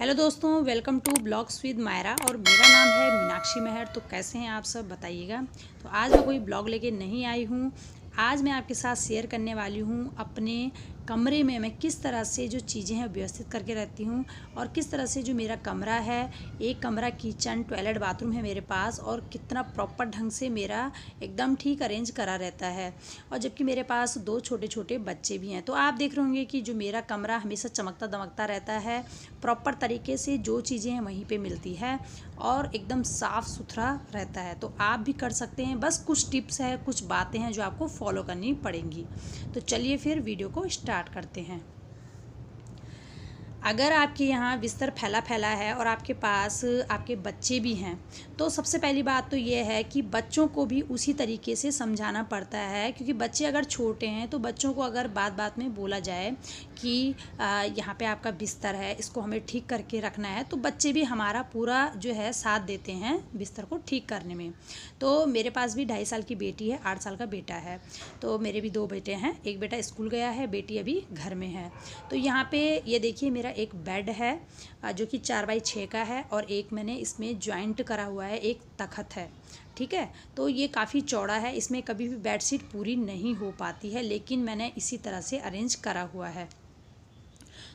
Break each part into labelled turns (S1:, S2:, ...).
S1: Hello दोस्तों, welcome to blogs with Myra और मेरा नाम है मीनाक्षी मेहर। तो कैसे हैं आप सब, बताइएगा। तो आज मैं कोई ब्लॉग लेके नहीं आई हूँ। आज मैं आपके साथ शेयर करने वाली हूँ अपने कमरे में मैं किस तरह से जो चीज़ें हैं व्यवस्थित करके रहती हूँ और किस तरह से जो मेरा कमरा है, एक कमरा किचन टॉयलेट बाथरूम है मेरे पास, और कितना प्रॉपर ढंग से मेरा एकदम ठीक अरेंज करा रहता है। और जबकि मेरे पास दो छोटे छोटे बच्चे भी हैं, तो आप देख रहे होंगे कि जो मेरा कमरा हमेशा चमकता दमकता रहता है, प्रॉपर तरीके से जो चीज़ें हैं वहीं पे मिलती है और एकदम साफ़ सुथरा रहता है। तो आप भी कर सकते हैं, बस कुछ टिप्स है, कुछ बातें हैं जो आपको फॉलो करनी पड़ेंगी। तो चलिए फिर वीडियो को स्टार्ट करते हैं। अगर आपके यहाँ बिस्तर फैला फैला है और आपके पास आपके बच्चे भी हैं, तो सबसे पहली बात तो ये है कि बच्चों को भी उसी तरीके से समझाना पड़ता है, क्योंकि बच्चे अगर छोटे हैं तो बच्चों को अगर बात बात में बोला जाए कि यहाँ पे आपका बिस्तर है, इसको हमें ठीक करके रखना है, तो बच्चे भी हमारा पूरा जो है साथ देते हैं बिस्तर को ठीक करने में। तो मेरे पास भी 2.5 साल की बेटी है, 8 साल का बेटा है। तो मेरे भी 2 बेटे हैं, एक बेटा स्कूल गया है, बेटी अभी घर में है। तो यहाँ पे ये देखिए, मेरा एक बेड है जो कि 4x6 का है, और एक मैंने इसमें जॉइंट करा हुआ है, एक तखत है। ठीक है, तो ये काफ़ी चौड़ा है, इसमें कभी भी बेडशीट पूरी नहीं हो पाती है, लेकिन मैंने इसी तरह से अरेंज करा हुआ है।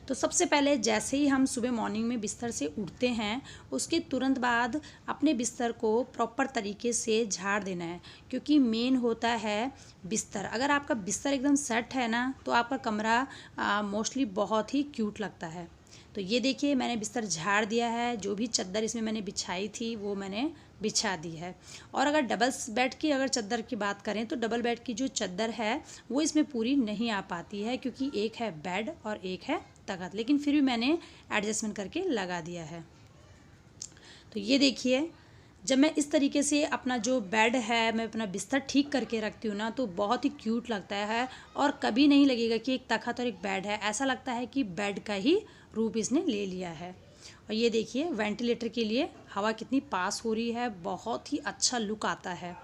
S1: तो सबसे पहले जैसे ही हम सुबह मॉर्निंग में बिस्तर से उठते हैं, उसके तुरंत बाद अपने बिस्तर को प्रॉपर तरीके से झाड़ देना है, क्योंकि मेन होता है बिस्तर। अगर आपका बिस्तर एकदम सेट है ना, तो आपका कमरा मोस्टली बहुत ही क्यूट लगता है। तो ये देखिए, मैंने बिस्तर झाड़ दिया है, जो भी चादर इसमें मैंने बिछाई थी वो मैंने बिछा दी है। और अगर डबल बेड की अगर चादर की बात करें, तो डबल बेड की जो चादर है वो इसमें पूरी नहीं आ पाती है, क्योंकि एक है बेड और एक है तखत, लेकिन फिर भी मैंने एडजस्टमेंट करके लगा दिया है। तो ये देखिए, जब मैं इस तरीके से अपना जो बेड है, मैं अपना बिस्तर ठीक करके रखती हूँ ना, तो बहुत ही क्यूट लगता है और कभी नहीं लगेगा कि एक तखत और एक बेड है। ऐसा लगता है कि बेड का ही रूप इसने ले लिया है। और ये देखिए, वेंटिलेटर के लिए हवा कितनी पास हो रही है, बहुत ही अच्छा लुक आता है।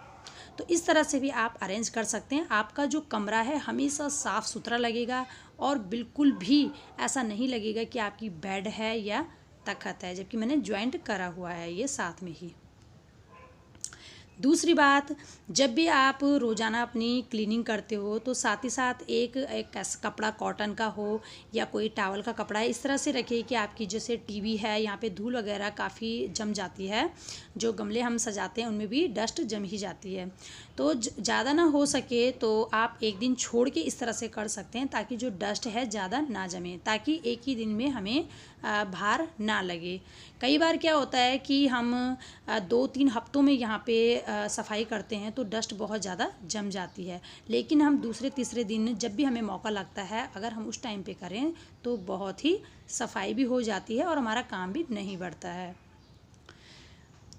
S1: तो इस तरह से भी आप अरेंज कर सकते हैं। आपका जो कमरा है हमेशा साफ़ सुथरा लगेगा और बिल्कुल भी ऐसा नहीं लगेगा कि आपकी बेड है या तखत है, जबकि मैंने जॉइंट करा हुआ है ये साथ में ही। दूसरी बात, जब भी आप रोज़ाना अपनी क्लीनिंग करते हो, तो साथ ही साथ एक एक ऐसा कपड़ा कॉटन का हो या कोई टावल का कपड़ा है, इस तरह से रखिए कि आपकी जैसे टीवी है, यहाँ पे धूल वगैरह काफ़ी जम जाती है। जो गमले हम सजाते हैं उनमें भी डस्ट जम ही जाती है। तो ज़्यादा ना हो सके तो आप एक दिन छोड़ के इस तरह से कर सकते हैं, ताकि जो डस्ट है ज़्यादा ना जमे, ताकि एक ही दिन में हमें भार ना लगे। कई बार क्या होता है कि हम 2-3 हफ्तों में यहाँ पे सफाई करते हैं तो डस्ट बहुत ज़्यादा जम जाती है, लेकिन हम दूसरे तीसरे दिन जब भी हमें मौका लगता है, अगर हम उस टाइम पे करें तो बहुत ही सफाई भी हो जाती है और हमारा काम भी नहीं बढ़ता है।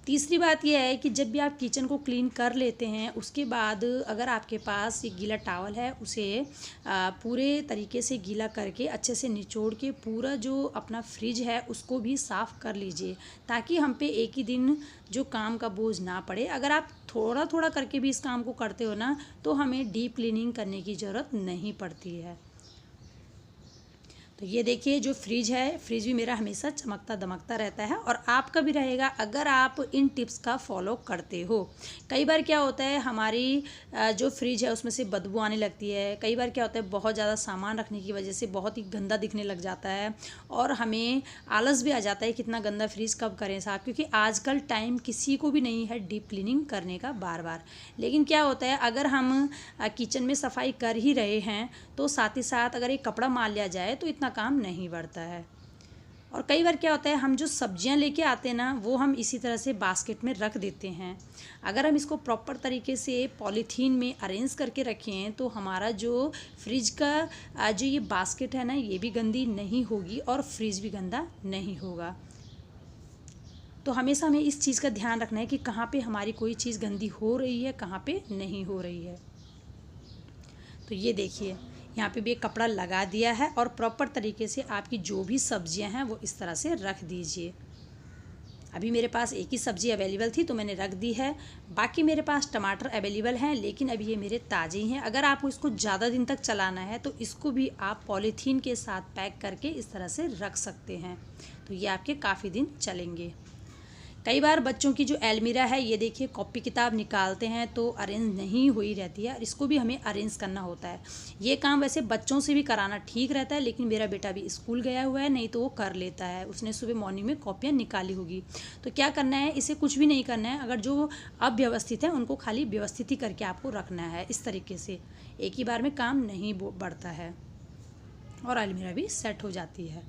S1: तीसरी बात यह है कि जब भी आप किचन को क्लीन कर लेते हैं, उसके बाद अगर आपके पास एक गीला टॉवल है, उसे पूरे तरीके से गीला करके अच्छे से निचोड़ के पूरा जो अपना फ्रिज है उसको भी साफ़ कर लीजिए, ताकि हम पे एक ही दिन जो काम का बोझ ना पड़े। अगर आप थोड़ा थोड़ा करके भी इस काम को करते हो ना, तो हमें डीप क्लीनिंग करने की ज़रूरत नहीं पड़ती है। तो ये देखिए, जो फ्रिज है, फ्रिज भी मेरा हमेशा चमकता दमकता रहता है और आपका भी रहेगा अगर आप इन टिप्स का फॉलो करते हो। कई बार क्या होता है, हमारी जो फ्रिज है उसमें से बदबू आने लगती है। कई बार क्या होता है, बहुत ज़्यादा सामान रखने की वजह से बहुत ही गंदा दिखने लग जाता है और हमें आलस भी आ जाता है कितना गंदा फ्रिज कब करें साहब, क्योंकि आजकल टाइम किसी को भी नहीं है डीप क्लीनिंग करने का बार बार। लेकिन क्या होता है, अगर हम किचन में सफाई कर ही रहे हैं, तो साथ ही साथ अगर एक कपड़ा मार लिया जाए तो इतना काम नहीं बढ़ता है। और कई बार क्या होता है, हम जो सब्जियां लेके आते हैं ना, वो हम इसी तरह से बास्केट में रख देते हैं। अगर हम इसको प्रॉपर तरीके से पॉलीथीन में अरेंज करके रखें, तो हमारा जो फ्रिज का जो ये बास्केट है ना, ये भी गंदी नहीं होगी और फ्रिज भी गंदा नहीं होगा। तो हमेशा हमें इस चीज़ का ध्यान रखना है कि कहाँ पे हमारी कोई चीज़ गंदी हो रही है, कहाँ पे नहीं हो रही है। तो ये देखिए, यहाँ पे भी एक कपड़ा लगा दिया है और प्रॉपर तरीके से आपकी जो भी सब्जियां हैं वो इस तरह से रख दीजिए। अभी मेरे पास एक ही सब्ज़ी अवेलेबल थी तो मैंने रख दी है। बाकी मेरे पास टमाटर अवेलेबल हैं, लेकिन अभी ये मेरे ताज़े ही हैं। अगर आपको इसको ज़्यादा दिन तक चलाना है तो इसको भी आप पॉलीथीन के साथ पैक करके इस तरह से रख सकते हैं, तो ये आपके काफ़ी दिन चलेंगे। कई बार बच्चों की जो अलमीरा है, ये देखिए कॉपी किताब निकालते हैं तो अरेंज नहीं हुई रहती है, और इसको भी हमें अरेंज करना होता है। ये काम वैसे बच्चों से भी कराना ठीक रहता है, लेकिन मेरा बेटा भी स्कूल गया हुआ है, नहीं तो वो कर लेता है। उसने सुबह मॉर्निंग में कॉपियाँ निकाली होगी। तो क्या करना है, इसे कुछ भी नहीं करना है। अगर जो अव्यवस्थित है उनको खाली व्यवस्थित ही करके आपको रखना है। इस तरीके से एक ही बार में काम नहीं बढ़ता है और अलमीरा भी सेट हो जाती है।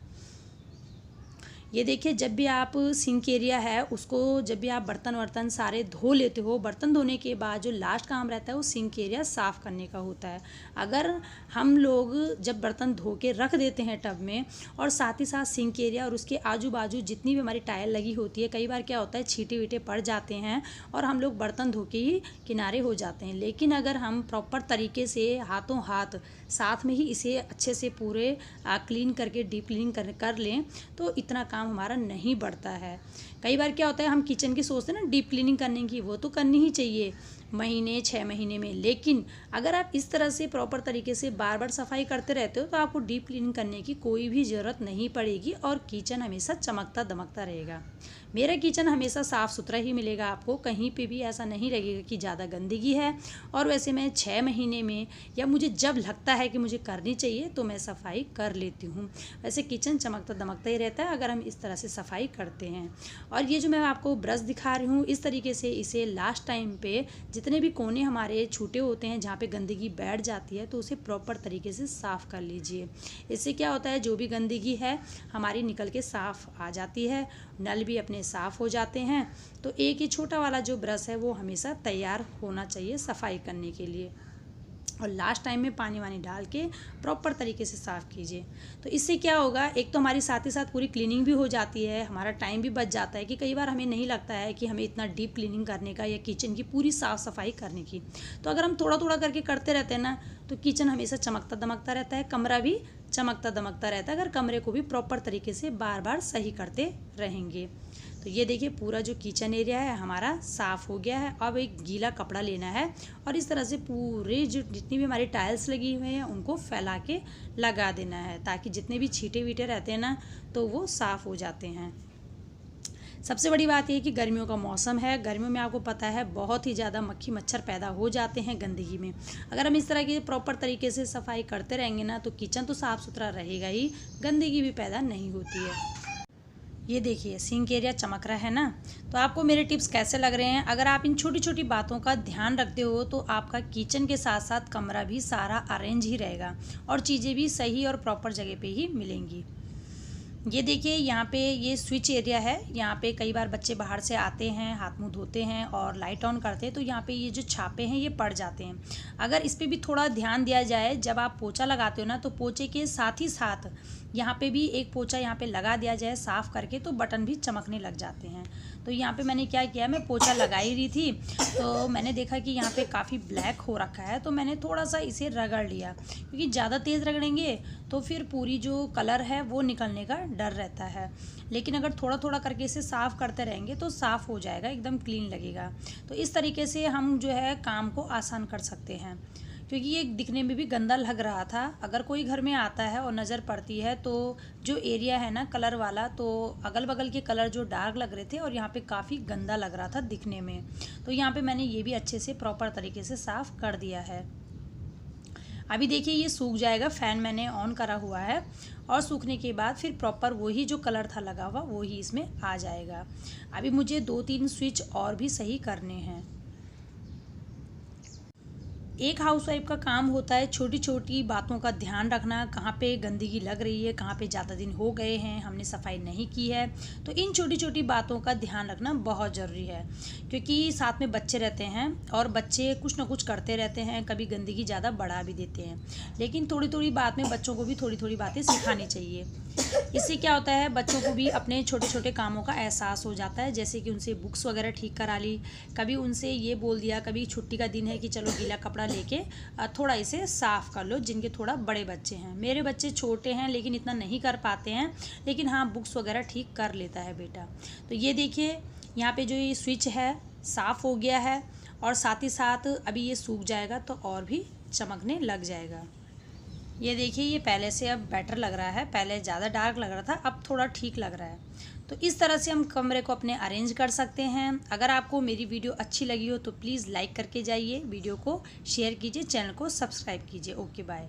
S1: ये देखिए, जब भी आप सिंक एरिया है उसको, जब भी आप बर्तन वर्तन सारे धो लेते हो, बर्तन धोने के बाद जो लास्ट काम रहता है वो सिंक एरिया साफ़ करने का होता है। अगर हम लोग जब बर्तन धो के रख देते हैं टब में, और साथ ही साथ सिंक एरिया और उसके आजू बाजू जितनी भी हमारी टाइल लगी होती है, कई बार क्या होता है छींटे वीटे पड़ जाते हैं और हम लोग बर्तन धो के ही किनारे हो जाते हैं। लेकिन अगर हम प्रॉपर तरीके से हाथों हाथ साथ में ही इसे अच्छे से पूरे क्लीन करके डीप क्लीन कर लें तो इतना काम हमारा नहीं बढ़ता है। कई बार क्या होता है, हम किचन की सोचते हैं ना डीप क्लीनिंग करने की, वो तो करनी ही चाहिए महीने 6 महीने में। लेकिन अगर आप इस तरह से प्रॉपर तरीके से बार बार सफाई करते रहते हो तो आपको डीप क्लीनिंग करने की कोई भी ज़रूरत नहीं पड़ेगी और किचन हमेशा चमकता दमकता रहेगा। मेरा किचन हमेशा साफ़ सुथरा ही मिलेगा आपको, कहीं पे भी ऐसा नहीं लगेगा कि ज़्यादा गंदगी है। और वैसे मैं 6 महीने में, या मुझे जब लगता है कि मुझे करनी चाहिए तो मैं सफाई कर लेती हूँ। वैसे किचन चमकता दमकता ही रहता है अगर हम इस तरह से सफाई करते हैं। और ये जो मैं आपको ब्रश दिखा रही हूँ, इस तरीके से इसे लास्ट टाइम पे जितने भी कोने हमारे छूटे होते हैं जहाँ पे गंदगी बैठ जाती है तो उसे प्रॉपर तरीके से साफ़ कर लीजिए। इससे क्या होता है, जो भी गंदगी है हमारी निकल के साफ़ आ जाती है, नल भी अपने साफ़ हो जाते हैं। तो एक ही छोटा वाला जो ब्रश है वो हमेशा तैयार होना चाहिए सफाई करने के लिए। और लास्ट टाइम में पानी वानी डाल के प्रॉपर तरीके से साफ़ कीजिए। तो इससे क्या होगा, एक तो हमारी साथ ही साथ पूरी क्लीनिंग भी हो जाती है, हमारा टाइम भी बच जाता है कि कई बार हमें नहीं लगता है कि हमें इतना डीप क्लीनिंग करने का या किचन की पूरी साफ़ सफाई करने की। तो अगर हम थोड़ा थोड़ा करके करते रहते हैं ना तो किचन हमेशा चमकता दमकता रहता है, कमरा भी चमकता दमकता रहता है अगर कमरे को भी प्रॉपर तरीके से बार बार सही करते रहेंगे। तो ये देखिए, पूरा जो किचन एरिया है हमारा साफ़ हो गया है। अब एक गीला कपड़ा लेना है और इस तरह से पूरे जो जितनी भी हमारी टाइल्स लगी हुई हैं उनको फैला के लगा देना है, ताकि जितने भी छींटे वीटे रहते हैं ना तो वो साफ़ हो जाते हैं। सबसे बड़ी बात यह कि गर्मियों का मौसम है, गर्मियों में आपको पता है बहुत ही ज़्यादा मक्खी मच्छर पैदा हो जाते हैं गंदगी में। अगर हम इस तरह की प्रॉपर तरीके से सफाई करते रहेंगे ना तो किचन तो साफ़ सुथरा रहेगा ही, गंदगी भी पैदा नहीं होती है। ये देखिए, सिंक एरिया चमक रहा है ना। तो आपको मेरे टिप्स कैसे लग रहे हैं? अगर आप इन छोटी छोटी बातों का ध्यान रखते हो तो आपका किचन के साथ साथ कमरा भी सारा अरेंज ही रहेगा और चीज़ें भी सही और प्रॉपर जगह पे ही मिलेंगी। ये देखिए, यहाँ पे ये स्विच एरिया है। यहाँ पे कई बार बच्चे बाहर से आते हैं, हाथ मुंह धोते हैं और लाइट ऑन करते हैं तो यहाँ पे ये जो छापे हैं ये पड़ जाते हैं। अगर इस पे भी थोड़ा ध्यान दिया जाए, जब आप पोछा लगाते हो ना तो पोछे के साथ ही साथ यहाँ पे भी एक पोछा यहाँ पे लगा दिया जाए साफ़ करके, तो बटन भी चमकने लग जाते हैं। तो यहाँ पे मैंने क्या किया, मैं पोछा लगा ही रही थी तो मैंने देखा कि यहाँ पे काफ़ी ब्लैक हो रखा है, तो मैंने थोड़ा सा इसे रगड़ लिया, क्योंकि ज़्यादा तेज़ रगड़ेंगे तो फिर पूरी जो कलर है वो निकलने का डर रहता है। लेकिन अगर थोड़ा थोड़ा करके इसे साफ़ करते रहेंगे तो साफ़ हो जाएगा, एकदम क्लीन लगेगा। तो इस तरीके से हम जो है काम को आसान कर सकते हैं, क्योंकि ये दिखने में भी गंदा लग रहा था। अगर कोई घर में आता है और नज़र पड़ती है तो जो एरिया है ना कलर वाला, तो अगल बगल के कलर जो डार्क लग रहे थे और यहाँ पे काफ़ी गंदा लग रहा था दिखने में, तो यहाँ पे मैंने ये भी अच्छे से प्रॉपर तरीके से साफ़ कर दिया है। अभी देखिए, ये सूख जाएगा, फ़ैन मैंने ऑन करा हुआ है और सूखने के बाद फिर प्रॉपर वही जो कलर था लगा हुआ वही इसमें आ जाएगा। अभी मुझे 2-3 स्विच और भी सही करने हैं। एक हाउसवाइफ का काम होता है छोटी छोटी बातों का ध्यान रखना, कहाँ पे गंदगी लग रही है, कहाँ पे ज़्यादा दिन हो गए हैं हमने सफाई नहीं की है। तो इन छोटी छोटी बातों का ध्यान रखना बहुत ज़रूरी है, क्योंकि साथ में बच्चे रहते हैं और बच्चे कुछ ना कुछ करते रहते हैं, कभी गंदगी ज़्यादा बढ़ा भी देते हैं। लेकिन थोड़ी थोड़ी बात में बच्चों को भी थोड़ी थोड़ी बातें सिखानी चाहिए। इससे क्या होता है, बच्चों को भी अपने छोटे छोटे कामों का एहसास हो जाता है, जैसे कि उनसे बुक्स वगैरह ठीक करा ली, कभी उनसे ये बोल दिया, कभी छुट्टी का दिन है कि चलो गीला कपड़ा लेके थोड़ा इसे साफ़ कर लो, जिनके थोड़ा बड़े बच्चे हैं। मेरे बच्चे छोटे हैं लेकिन इतना नहीं कर पाते हैं, लेकिन हाँ बुक्स वगैरह ठीक कर लेता है बेटा। तो ये देखिए यहाँ पे जो ये स्विच है साफ़ हो गया है, और साथ ही साथ अभी ये सूख जाएगा तो और भी चमकने लग जाएगा। ये देखिए ये पहले से अब बेटर लग रहा है, पहले ज़्यादा डार्क लग रहा था, अब थोड़ा ठीक लग रहा है। तो इस तरह से हम कमरे को अपने अरेंज कर सकते हैं। अगर आपको मेरी वीडियो अच्छी लगी हो तो प्लीज़ लाइक करके जाइए, वीडियो को शेयर कीजिए, चैनल को सब्सक्राइब कीजिए। Okay bye.